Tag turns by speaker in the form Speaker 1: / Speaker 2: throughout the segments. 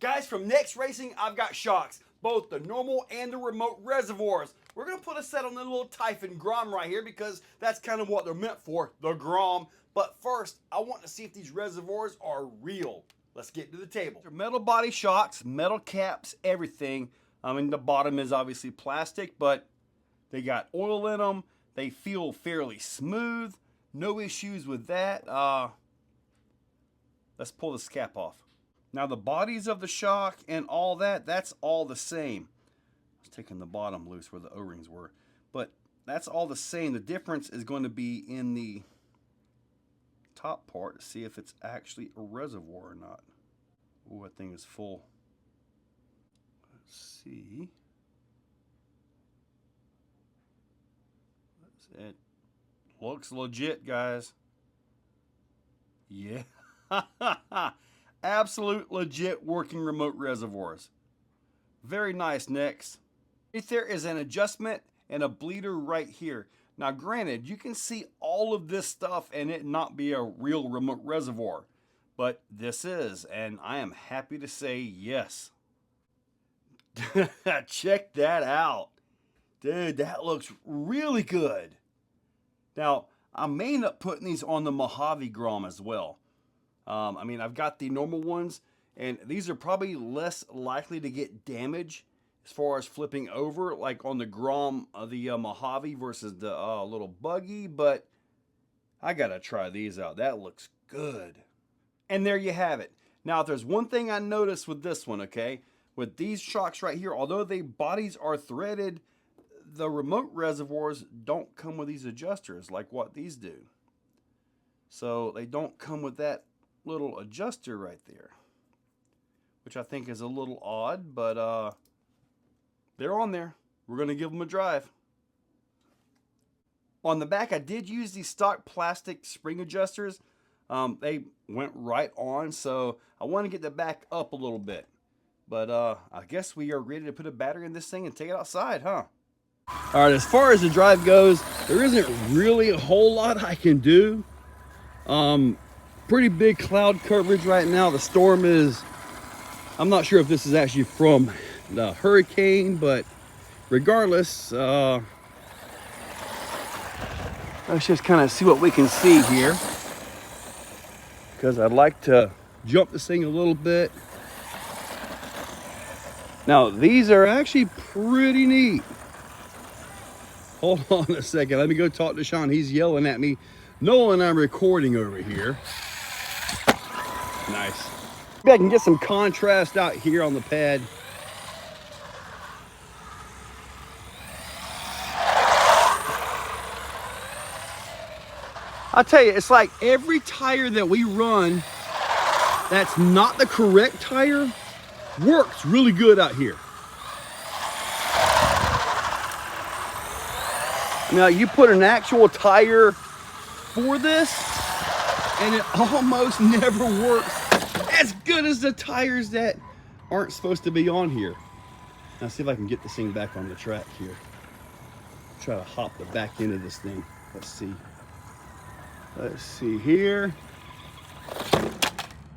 Speaker 1: Guys, from Nexx Racing, I've got shocks, both the normal and the remote reservoirs. We're going to put a set on the little Typhon Grom right here because that's kind of what they're meant for, the Grom. But first, I want to see if these reservoirs are real. Let's get to the table. They're metal body shocks, metal caps, everything. I mean, the bottom is obviously plastic, but they got oil in them. They feel fairly smooth. No issues with that. Let's pull this cap off. Now the bodies of the shock and all that, that's all the same. I was taking the bottom loose where the O-rings were. But that's all the same. The difference is going to be in the top part to see if it's actually a reservoir or not. Oh, that thing is full. Let's see. It looks legit, guys. Yeah. Absolute legit working remote reservoirs. Very nice, Nexx. There is an adjustment and a bleeder right here. Now granted, you can see all of this stuff and it not be a real remote reservoir, but this is, and I am happy to say yes. Check that out. Dude, that looks really good. Now, I may end up putting these on the Mojave Grom as well. I mean, I've got the normal ones, and these are probably less likely to get damage as far as flipping over, like on the Grom, the Mojave versus the little buggy, but I gotta try these out. That looks good. And there you have it. Now, if there's one thing I noticed with this one, okay, with these shocks right here, although the bodies are threaded, the remote reservoirs don't come with these adjusters like what these do. So they don't come with that little adjuster right there, which I think is a little odd, but they're on there. We're going to give them a drive. On the back, I did use these stock plastic spring adjusters. They went right on, so I want to get the back up a little bit. But I guess we are ready to put a battery in this thing and take it outside, huh? All right, as far as the drive goes, there isn't really a whole lot I can do. Pretty big cloud coverage right now. The storm is, I'm not sure if this is actually from the hurricane, but regardless, let's just kind of see what we can see here, because I'd like to jump this thing a little bit. Now, these are actually pretty neat. Hold on a second. Let me go talk to Sean. He's yelling at me, knowing I'm recording over here. Nice. Maybe I can get some contrast out here on the pad. I'll tell you, it's like every tire that we run that's not the correct tire works really good out here. Now, you put an actual tire for this, and it almost never works as good as the tires that aren't supposed to be on here. Now, see if I can get this thing back on the track here. Try to hop the back end of this thing. Let's see. Let's see here.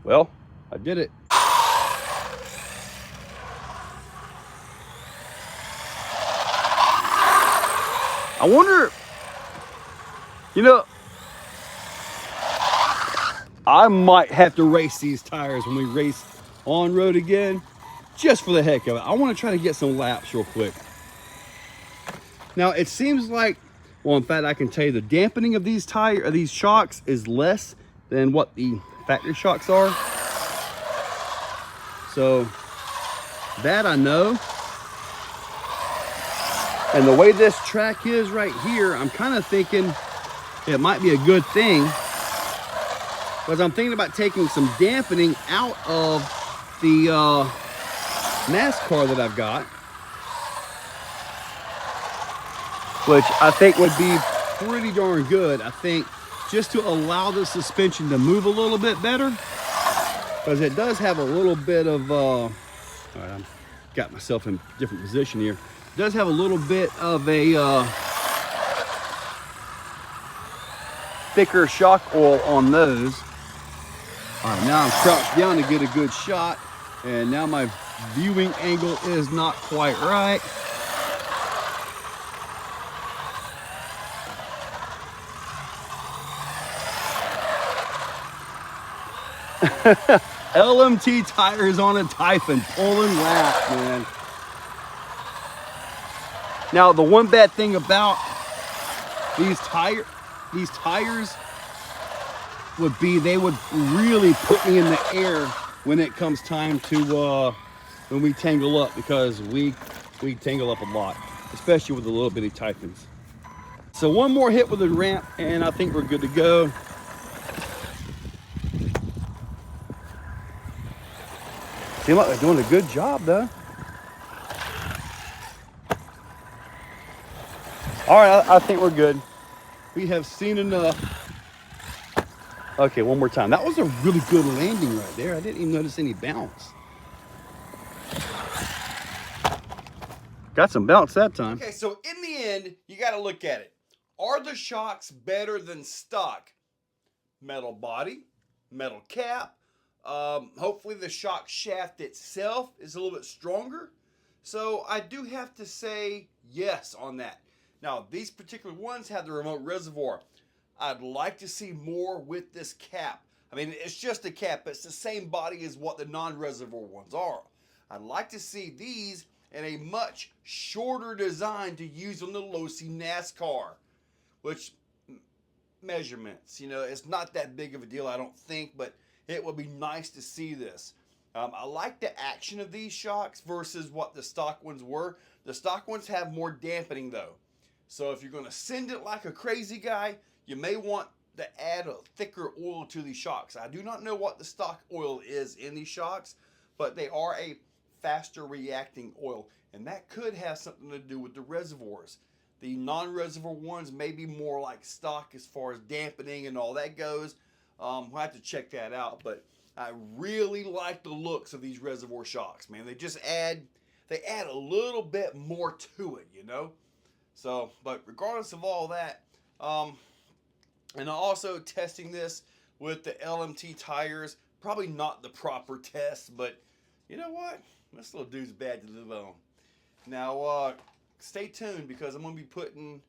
Speaker 1: Well, I did it. I wonder, you know, I might have to race these tires when we race on road again, just for the heck of it. I want to try to get some laps real quick. Now, it seems like, well, in fact, I can tell you the dampening of these shocks is less than what the factory shocks are. So that I know. And the way this track is right here, I'm kind of thinking it might be a good thing, because I'm thinking about taking some dampening out of the NASCAR that I've got, which I think would be pretty darn good. I think just to allow the suspension to move a little bit better, because it does have a little bit of, all right, I've got myself in a different position here. It does have a little bit of a thicker shock oil on those. All right, now I'm crouched down to get a good shot. And now my viewing angle is not quite right. LMT tires on a Typhon, pulling laps, man. Now, the one bad thing about these tires would be they would really put me in the air when it comes time to when we tangle up, because we tangle up a lot, especially with the little bitty Typhons. So one more hit with the ramp and I think we're good to go. Seem like they're doing a good job though. All right, I think we're good. We have seen enough. Okay, one more time. That was a really good landing right there. I didn't even notice any bounce. Got some bounce that time. Okay, so in the end, you got to look at it. Are the shocks better than stock? Metal body, metal cap. Hopefully the shock shaft itself is a little bit stronger. So I do have to say yes on that. Now, these particular ones have the remote reservoir. I'd like to see more with this cap. I mean, it's just a cap, but it's the same body as what the non-reservoir ones are. I'd like to see these in a much shorter design to use on the low-C NASCAR, which measurements, you know, it's not that big of a deal, I don't think, but it would be nice to see this. I like the action of these shocks versus what the stock ones were. The stock ones have more dampening though. So if you're going to send it like a crazy guy, you may want to add a thicker oil to these shocks. I do not know what the stock oil is in these shocks, but they are a faster reacting oil, and that could have something to do with the reservoirs. The non-reservoir ones may be more like stock as far as dampening and all that goes. We'll have to check that out, but I really like the looks of these reservoir shocks, man. They just add a little bit more to it, you know? So, but regardless of all that, and also testing this with the LMT tires, probably not the proper test, but you know what? This little dude's bad to live on. Now, stay tuned because I'm going to be putting,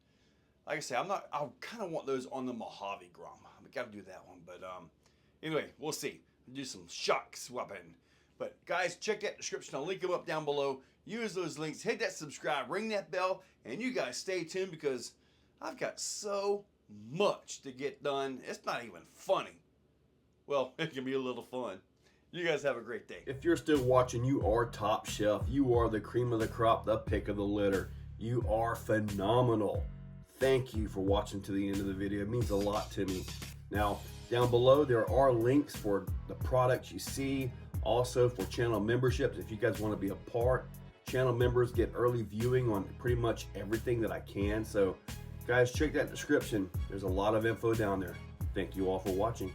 Speaker 1: like I say, I kind of want those on the Mojave Grom. We got to do that one, but anyway, we'll see. We'll do some shock swapping. But guys, check that description. I'll link them up down below. Use those links, hit that subscribe, ring that bell, and you guys stay tuned because I've got so much to get done. It's not even funny. Well, it can be a little fun. You guys have a great day. If you're still watching, you are top shelf. You are the cream of the crop, the pick of the litter. You are phenomenal. Thank you for watching to the end of the video. It means a lot to me. Now, down below, there are links for the products you see. Also for channel memberships, if you guys want to be a part. Channel members get early viewing on pretty much everything that I can. So guys, check that description. There's a lot of info down there. Thank you all for watching.